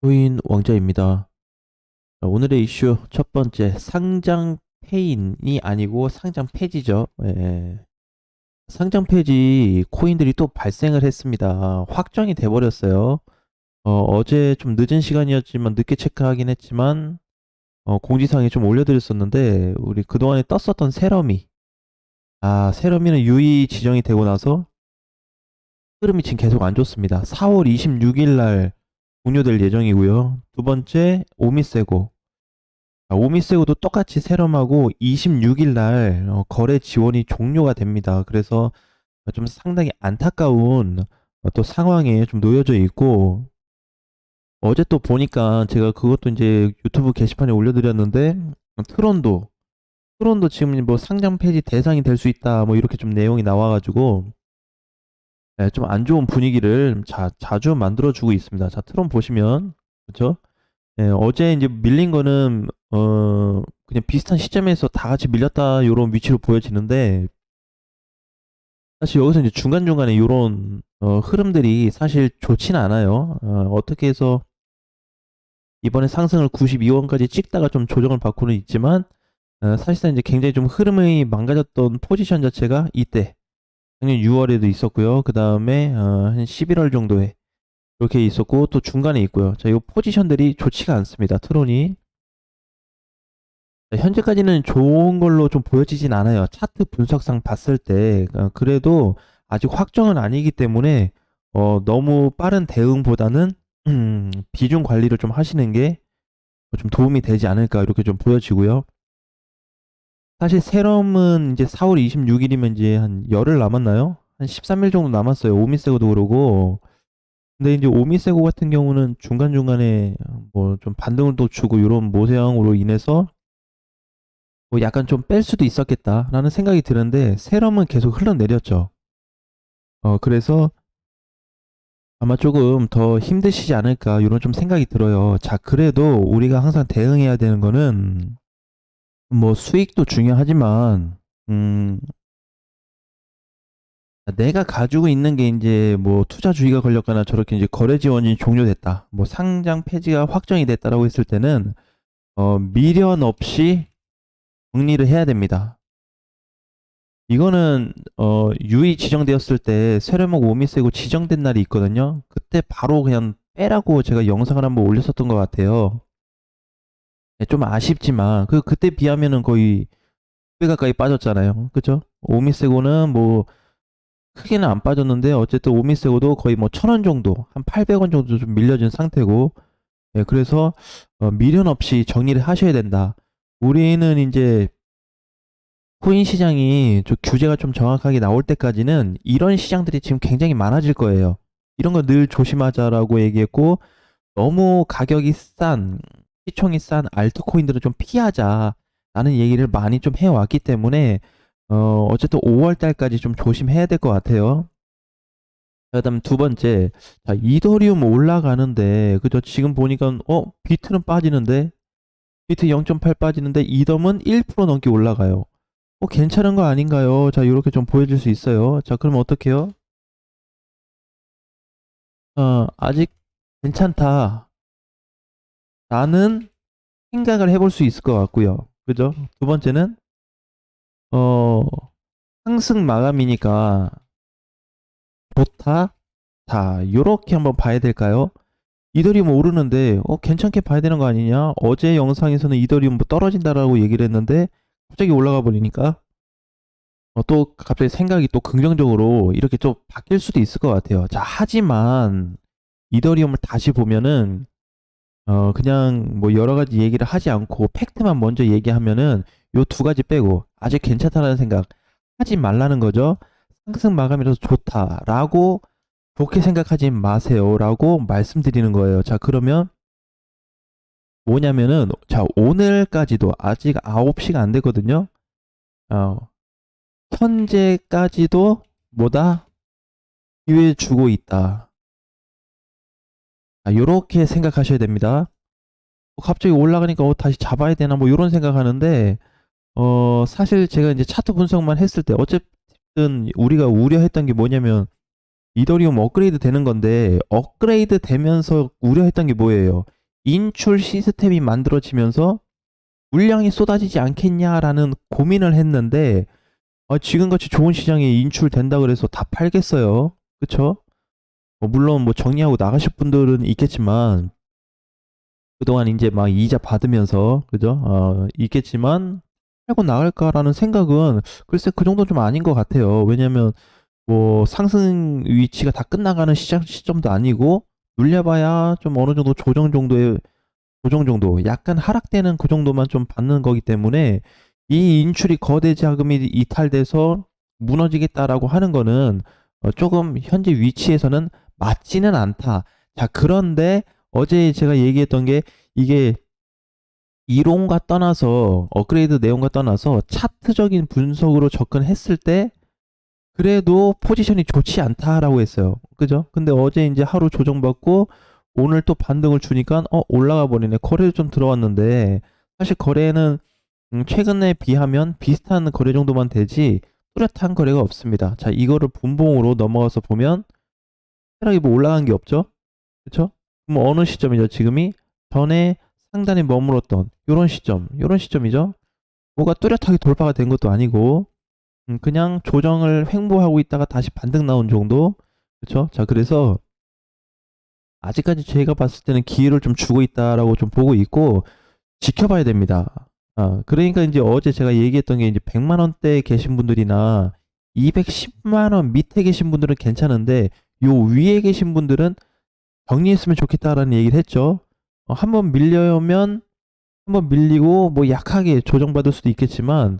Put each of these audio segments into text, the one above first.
코인 왕자입니다. 자, 오늘의 이슈 첫 번째, 상장 폐인이 아니고 상장 폐지죠. 예. 상장 폐지 코인들이 또 발생을 했습니다. 확정이 돼버렸어요. 어제 좀 늦은 시간이었지만 늦게 체크하긴 했지만 공지사항에 좀 올려드렸었는데 우리 그동안에 떴었던 세러미는 유의 지정이 되고 나서 흐름이 지금 계속 안 좋습니다. 4월 26일 날 종료될 예정이고요. 두 번째, 오미세고도 똑같이 세럼하고 26일 날 거래 지원이 종료가 됩니다. 그래서 좀 상당히 안타까운 또 상황에 좀 놓여져 있고, 어제 또 보니까 제가 그것도 이제 유튜브 게시판에 올려드렸는데, 트론도 지금 뭐 상장 폐지 대상이 될 수 있다 뭐 이렇게 좀 내용이 나와가지고 좀 안 좋은 분위기를 자주 만들어주고 있습니다. 자, 트론 보시면 그렇죠? 어제 이제 밀린 거는 그냥 비슷한 시점에서 다 같이 밀렸다 요런 위치로 보여지는데, 사실 여기서 이제 중간중간에 요런 흐름들이 사실 좋지는 않아요. 어떻게 해서 이번에 상승을 92원까지 찍다가 좀 조정을 받고는 있지만, 사실상 이제 굉장히 좀 흐름이 망가졌던 포지션 자체가 이때 작년 6월에도 있었고요. 그 다음에 한 11월 정도에 이렇게 있었고 또 중간에 있고요. 자, 이 포지션들이 좋지가 않습니다. 트론이 현재까지는 좋은 걸로 좀 보여지진 않아요. 차트 분석상 봤을 때 그래도 아직 확정은 아니기 때문에 너무 빠른 대응보다는 비중 관리를 좀 하시는 게 좀 도움이 되지 않을까 이렇게 좀 보여지고요. 사실 세럼은 이제 4월 26일이면 이제 한 열흘 남았나요? 한 13일 정도 남았어요. 오미세고도 그러고. 근데 이제 오미세고 같은 경우는 중간중간에 뭐 좀 반등을 또 주고 이런 모양으로 인해서 뭐 약간 좀 뺄 수도 있었겠다라는 생각이 드는데 세럼은 계속 흘러내렸죠. 그래서 아마 조금 더 힘드시지 않을까 이런 좀 생각이 들어요. 자, 그래도 우리가 항상 대응해야 되는 거는 뭐 수익도 중요하지만 음, 내가 가지고 있는 게 이제 뭐 투자 주의가 걸렸거나 저렇게 이제 거래 지원이 종료됐다. 뭐 상장 폐지가 확정이 됐다라고 했을 때는 미련 없이 정리를 해야 됩니다. 이거는 유의 지정되었을 때 세려목 오미세고 지정된 날이 있거든요. 그때 바로 그냥 빼라고 제가 영상을 한번 올렸었던 것 같아요. 좀 아쉽지만 그때 비하면은 거의 2배 가까이 빠졌잖아요. 그죠? 오미세고는 뭐 크게는 안 빠졌는데 어쨌든 오미세고도 거의 뭐 1,000원 정도, 한 800원 정도 좀 밀려진 상태고, 그래서 미련 없이 정리를 하셔야 된다. 우리는 이제 코인 시장이 좀 규제가 좀 정확하게 나올 때까지는 이런 시장들이 지금 굉장히 많아질 거예요. 이런 거 늘 조심하자라고 얘기했고, 너무 가격이 싼, 시총이 싼 알트코인들은 좀 피하자. 라는 얘기를 많이 좀 해왔기 때문에, 어쨌든 5월 달까지 좀 조심해야 될 것 같아요. 그다음 두 번째, 자, 이더리움 올라가는데, 그죠? 지금 보니까, 비트는 빠지는데, 비트 0.8 빠지는데, 이더는 1% 넘게 올라가요. 괜찮은 거 아닌가요? 자, 이렇게 좀 보여줄 수 있어요. 자, 그럼 어떡해요? 아직 괜찮다. 라는 생각을 해볼 수 있을 것 같고요. 그죠? 두 번째는, 어, 상승 마감이니까 좋다. 자, 요렇게 한번 봐야 될까요? 이더리움 오르는데, 괜찮게 봐야 되는 거 아니냐? 어제 영상에서는 이더리움 뭐 떨어진다라고 얘기를 했는데, 갑자기 올라가 버리니까, 또 갑자기 생각이 또 긍정적으로 이렇게 좀 바뀔 수도 있을 것 같아요. 자, 하지만, 이더리움을 다시 보면은, 그냥 뭐 여러 가지 얘기를 하지 않고 팩트만 먼저 얘기하면은 요 두 가지 빼고 아직 괜찮다라는 생각 하지 말라는 거죠. 상승 마감이라서 좋다라고 좋게 생각하지 마세요라고 말씀드리는 거예요. 자, 그러면 뭐냐면은 자, 오늘까지도 아직 9시가 안 되거든요. 어, 현재까지도 뭐다? 기회 주고 있다. 요렇게 생각하셔야 됩니다. 갑자기 올라가니까 다시 잡아야 되나 뭐 이런 생각하는데 사실 제가 이제 차트 분석만 했을 때 어쨌든 우리가 우려했던 게 뭐냐면 이더리움 업그레이드 되는 건데, 업그레이드 되면서 우려했던 게 뭐예요? 인출 시스템이 만들어지면서 물량이 쏟아지지 않겠냐라는 고민을 했는데, 지금같이 좋은 시장에 인출된다 그래서 다 팔겠어요. 그쵸? 물론 뭐 정리하고 나가실 분들은 있겠지만, 그동안 이제 막 이자 받으면서, 그죠? 있겠지만, 팔고 나갈까라는 생각은 글쎄 그 정도 좀 아닌 것 같아요. 왜냐면 뭐 상승 위치가 다 끝나가는 시작 시점도 아니고, 눌려봐야 좀 어느 정도 조정 정도, 약간 하락되는 그 정도만 좀 받는 거기 때문에, 이 인출이 거대 자금이 이탈돼서 무너지겠다라고 하는 거는 조금 현재 위치에서는 맞지는 않다. 자, 그런데 어제 제가 얘기했던 게, 이게 이론과 떠나서, 업그레이드 내용과 떠나서 차트적인 분석으로 접근했을 때 그래도 포지션이 좋지 않다라고 했어요. 그죠? 근데 어제 이제 하루 조정받고 오늘 또 반등을 주니까 올라가 버리네. 거래도 좀 들어왔는데, 사실 거래는 최근에 비하면 비슷한 거래 정도만 되지 뚜렷한 거래가 없습니다. 자, 이거를 분봉으로 넘어가서 보면 하락이 뭐 올라간 게 없죠. 그렇죠? 그럼 어느 시점이죠? 지금이 전에 상단에 머물렀던 요런 시점이죠. 뭐가 뚜렷하게 돌파가 된 것도 아니고, 그냥 조정을 횡보하고 있다가 다시 반등 나온 정도. 그렇죠? 자, 그래서 아직까지 제가 봤을 때는 기회를 좀 주고 있다라고 좀 보고 있고, 지켜봐야 됩니다. 그러니까 이제 어제 제가 얘기했던 게, 이제 100만 원대에 계신 분들이나 210만 원 밑에 계신 분들은 괜찮은데, 요 위에 계신 분들은 정리했으면 좋겠다라는 얘기를 했죠. 한번 밀려면 한번 밀리고 뭐 약하게 조정받을 수도 있겠지만,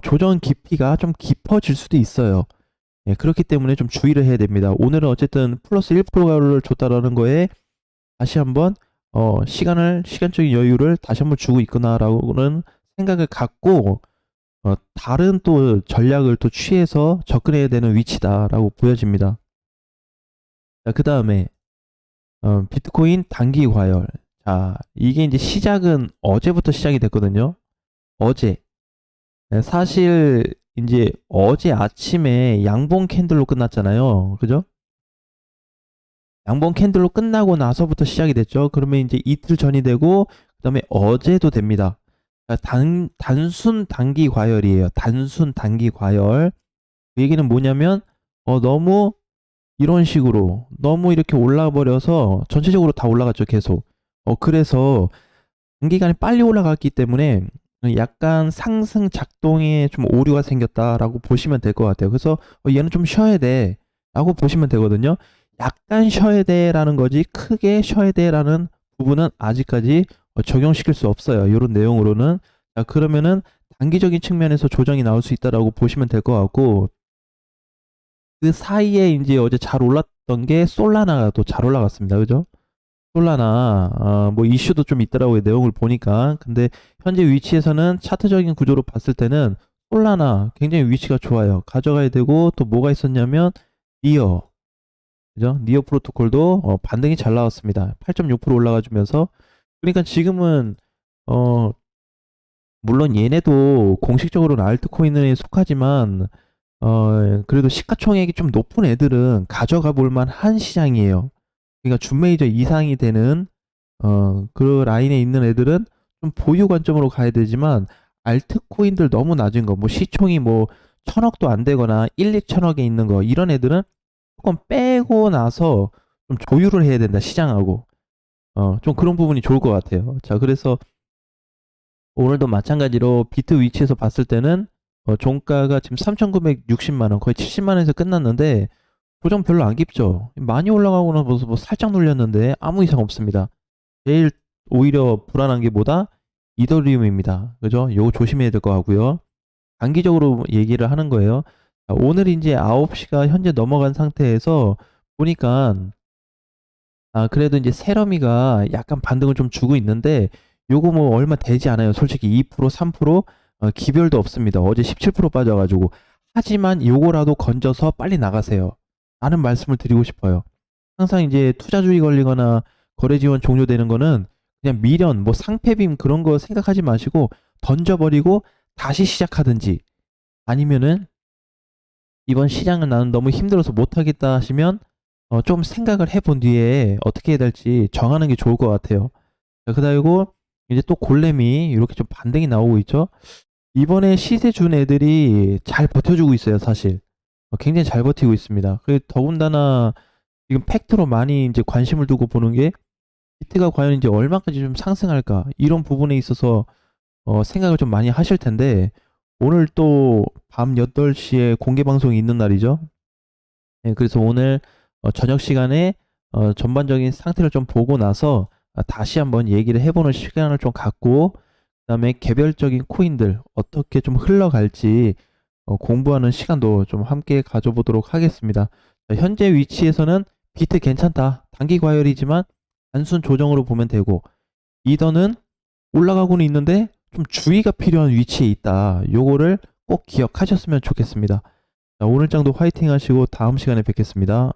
조정 깊이가 좀 깊어질 수도 있어요. 예, 그렇기 때문에 좀 주의를 해야 됩니다. 오늘은 어쨌든 플러스 1%를 줬다라는 거에 다시 한번 시간적인 여유를 다시 한번 주고 있구나라고는 생각을 갖고, 다른 또 전략을 또 취해서 접근해야 되는 위치다라고 보여집니다. 자, 그 다음에 비트코인 단기 과열. 자, 이게 이제 시작은 어제부터 시작이 됐거든요. 어제. 네, 사실 이제 어제 아침에 양봉 캔들로 끝났잖아요. 그죠? 양봉 캔들로 끝나고 나서부터 시작이 됐죠. 그러면 이제 이틀 전이 되고, 그다음에 어제도 됩니다. 단순 단기 과열이에요. 단순 단기 과열. 그 얘기는 뭐냐면, 너무 이런 식으로 너무 이렇게 올라가 버려서 전체적으로 다 올라갔죠, 계속. 그래서 단기간에 빨리 올라갔기 때문에 약간 상승 작동에 좀 오류가 생겼다라고 보시면 될 것 같아요. 그래서 얘는 좀 쉬어야 돼라고 보시면 되거든요. 약간 쉬어야 돼라는 거지 크게 쉬어야 돼라는 부분은 아직까지 적용시킬 수 없어요. 이런 내용으로는. 자, 그러면은 단기적인 측면에서 조정이 나올 수 있다라고 보시면 될 것 같고, 그 사이에 이제 어제 잘 올랐던 게 솔라나가 또 잘 올라갔습니다. 그죠? 솔라나, 뭐 이슈도 좀 있더라고요. 내용을 보니까. 근데 현재 위치에서는 차트적인 구조로 봤을 때는 솔라나 굉장히 위치가 좋아요. 가져가야 되고, 또 뭐가 있었냐면 니어, 그죠? 니어 프로토콜도 반등이 잘 나왔습니다. 8.6% 올라가 주면서. 그러니까 지금은 어 물론 얘네도 공식적으로는 알트코인에 속하지만, 그래도 시가총액이 좀 높은 애들은 가져가 볼 만한 시장이에요. 그러니까 준메이저 이상이 되는 그 라인에 있는 애들은 좀 보유 관점으로 가야 되지만, 알트코인들 너무 낮은 거, 뭐 시총이 뭐 천억도 안 되거나 1, 2천억에 있는 거, 이런 애들은 조금 빼고 나서 좀 조율을 해야 된다, 시장하고. 좀 그런 부분이 좋을 것 같아요. 자, 그래서 오늘도 마찬가지로 비트 위치에서 봤을 때는 종가가 지금 3,960만 원, 거의 70만 원에서 끝났는데 고정 별로 안 깊죠. 많이 올라가고 나서 뭐 살짝 눌렸는데 아무 이상 없습니다. 제일 오히려 불안한 게 뭐다? 이더리움입니다. 그죠? 요거 조심해야 될 것 같고요. 단기적으로 얘기를 하는 거예요. 자, 오늘 이제 9시가 현재 넘어간 상태에서 보니까, 그래도 이제 세러미가 약간 반등을 좀 주고 있는데, 요거 뭐 얼마 되지 않아요. 솔직히 2%, 3% 기별도 없습니다. 어제 17% 빠져가지고. 하지만 요거라도 건져서 빨리 나가세요. 라는 말씀을 드리고 싶어요. 항상 이제 투자주의 걸리거나 거래 지원 종료되는 거는 그냥 미련, 뭐 상패빔 그런 거 생각하지 마시고 던져버리고 다시 시작하든지, 아니면은 이번 시장은 나는 너무 힘들어서 못하겠다 하시면 좀 생각을 해본 뒤에 어떻게 해야 될지 정하는 게 좋을 것 같아요. 자, 그리고 이제 또 골렘이 이렇게 좀 반등이 나오고 있죠. 이번에 시세 준 애들이 잘 버텨주고 있어요, 사실. 굉장히 잘 버티고 있습니다. 더군다나 지금 팩트로 많이 이제 관심을 두고 보는 게 비트가 과연 이제 얼마까지 좀 상승할까 이런 부분에 있어서 생각을 좀 많이 하실 텐데 오늘 또 밤 8시에 공개 방송이 있는 날이죠. 네, 그래서 오늘 저녁 시간에 전반적인 상태를 좀 보고 나서 다시 한번 얘기를 해보는 시간을 좀 갖고 그다음에 개별적인 코인들 어떻게 좀 흘러갈지 공부하는 시간도 좀 함께 가져보도록 하겠습니다. 자, 현재 위치에서는 비트 괜찮다. 단기 과열이지만 단순 조정으로 보면 되고 이더는 올라가고는 있는데 좀 주의가 필요한 위치에 있다. 요거를 꼭 기억하셨으면 좋겠습니다. 자, 오늘 장도 화이팅 하시고 다음 시간에 뵙겠습니다.